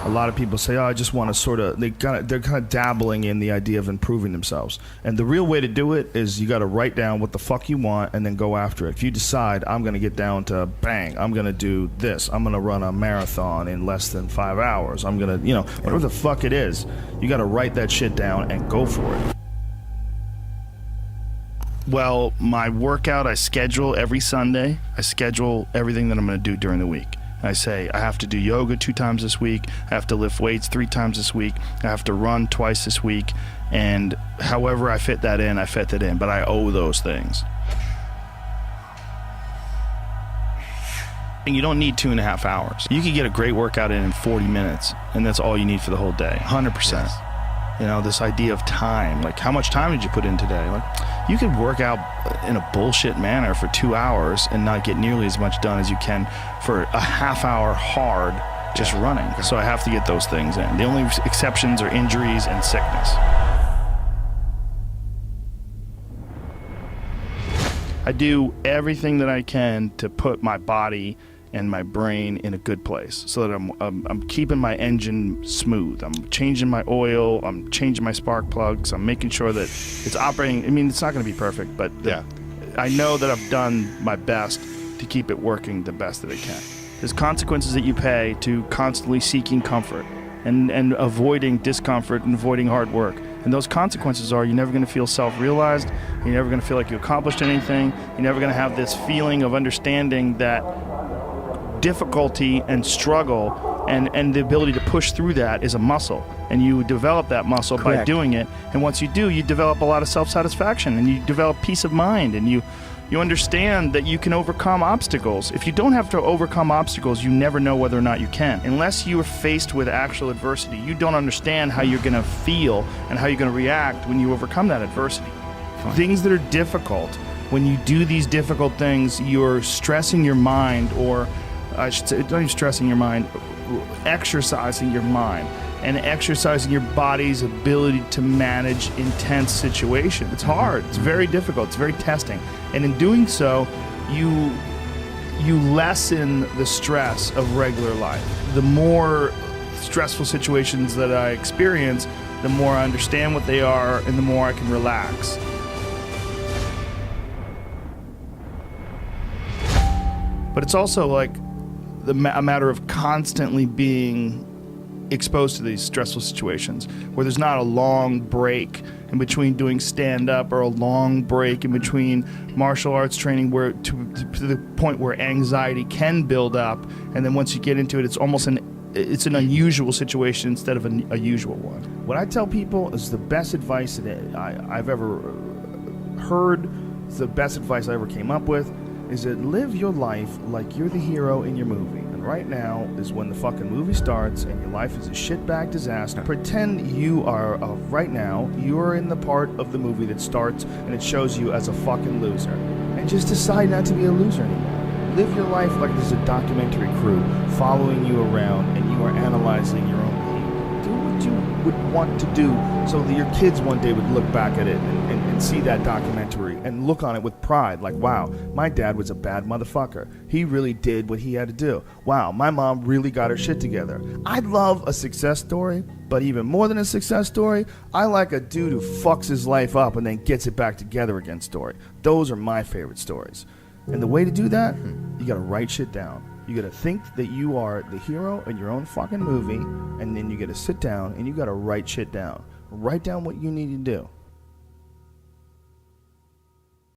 A lot of people say, oh, I just want to sort of, they're kind of dabbling in the idea of improving themselves. And the real way to do it is you got to write down what the fuck you want and then go after it. If you decide, I'm going to get down to bang, I'm going to do this, I'm going to run a marathon in less than 5 hours, I'm going to, whatever the fuck it is, you got to write that shit down and go for it. Well, my workout, I schedule every Sunday. I schedule everything that I'm going to do during the week. I say I have to do yoga 2 times this week. I have to lift weights 3 times this week. I have to run twice this week. And however I fit that in, I fit that in. But I owe those things. And you don't need 2.5 hours. You could get a great workout in 40 minutes, and that's all you need for the whole day, 100%. Yes. This idea of time, like how much time did you put in today? Like, you could work out in a bullshit manner for 2 hours and not get nearly as much done as you can for a half hour hard just running. So I have to get those things in. The only exceptions are injuries and sickness. I do everything that I can to put my body and my brain in a good place so that I'm keeping my engine smooth. I'm changing my oil, I'm changing my spark plugs, I'm making sure that it's operating. I mean, it's not going to be perfect, but I know that I've done my best to keep it working the best that it can. There's consequences that you pay to constantly seeking comfort and avoiding discomfort and avoiding hard work. And those consequences are you're never going to feel self-realized, you're never going to feel like you accomplished anything, you're never going to have this feeling of understanding that difficulty and struggle and the ability to push through that is a muscle, and you develop that muscle by doing it. And once you do, you develop a lot of self-satisfaction, and you develop peace of mind, and you understand that you can overcome obstacles. If you don't have to overcome obstacles, you never know whether or not you can. Unless you are faced with actual adversity, you don't understand how you're going to feel and how you're going to react when you overcome that adversity. Things that are difficult, when you do these difficult things, you're stressing your mind, or I should say, not even stressing your mind, exercising your mind and exercising your body's ability to manage intense situations. It's hard. It's very difficult. It's very testing. And in doing so, you lessen the stress of regular life. The more stressful situations that I experience, the more I understand what they are and the more I can relax. But it's also like a matter of constantly being exposed to these stressful situations where there's not a long break in between doing stand-up or a long break in between martial arts training where to the point where anxiety can build up, and then once you get into it, it's almost an unusual situation instead of a usual one. What I tell people is the best advice that I've ever heard, it's the best advice I ever came up with, is that live your life like you're the hero in your movie. And right now is when the fucking movie starts and your life is a shitbag disaster. Pretend you are, right now, you're in the part of the movie that starts and it shows you as a fucking loser. And just decide not to be a loser anymore. Live your life like there's a documentary crew following you around and you are analyzing your own behavior. Do what you would want to do so that your kids one day would look back at it and see that documentary and look on it with pride, like, wow, my dad was a bad motherfucker. He really did what he had to do. Wow, my mom really got her shit together. I love a success story, but even more than a success story, I like a dude who fucks his life up and then gets it back together again story. Those are my favorite stories. And the way to do that, you gotta write shit down. You gotta think that you are the hero in your own fucking movie, and then you gotta sit down and you gotta write shit down. Write down what you need to do.